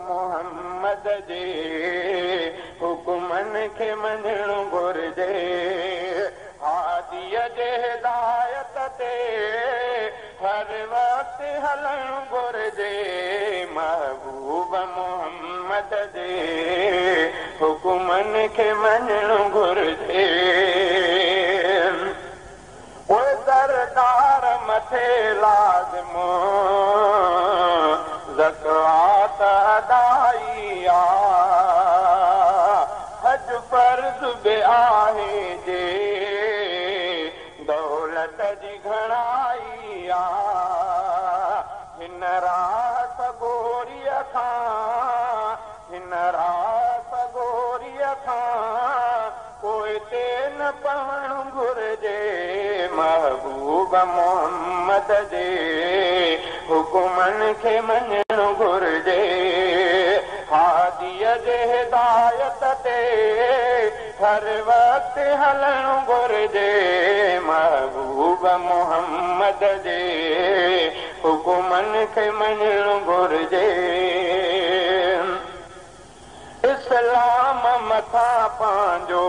मोहम्मद जे हुकुमनि खे मञणु घुरिजे। हादीअ जे हिदायत ते हर वक़्तु हलणु घुरिजे। महबूब मोहम्मद जे हुकुमनि खे मञणु घुरिजे। उहे सरदार मथे लाज़िमो ज़कात अदाई आहे। हज फ़र्ज़ बि आहे जे दौलत जी घणाई आहे। हिन राह सगोरीअ खां हिन राह सगोरीअ खां पोइ ते न पवणु घुरिजे। महबूब मोहम्मद जे हुकुमनि खे मञणु घुरिजे। हादीअ जे हिदायत ते हर वक़्तु हलणु घुरिजे। महबूब मोहम्मद जे हुकुमनि खे मञणु घुरिजे। इस्लाम मथां पंहिंजो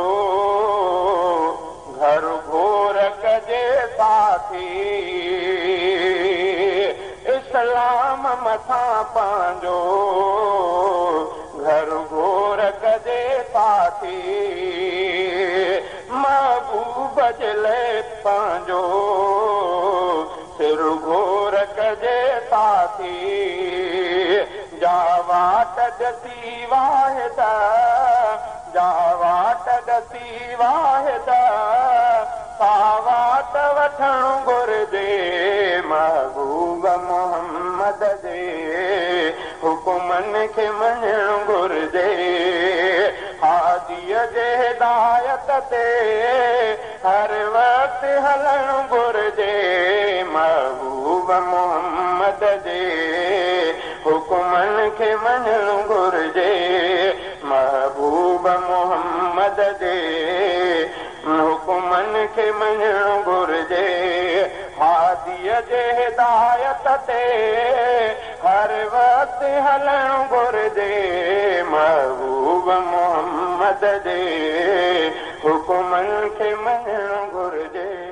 घर घोर कजे साथी। इस्लाम मथां पंहिंजो घर घोर कजे साथी। महबूब जे लाइ पंहिंजो सिर घोर कजे साथी। जा वाट ॾसी वाहिद जा वाट ॾसी वाहिद सा वाट वठणु घुरिजे। महबूब मोहम्मद जे हुकुमनि खे मञणु घुरिजे। हादीअ जे हिदायत ते हर वक़्तु हलणु घुरिजे। महबूब मोहम्मद जे हुकुमनि खे मञणु घुरिजे। महबूब मोहम्मद जे हुकुमनि खे मञणु घुरिजे। हादीअ जे हिदायत ते हर वक़्तु हलणु घुरिजे। महबूब मोहम्मद जे हुकुमनि खे मञणु घुरिजे।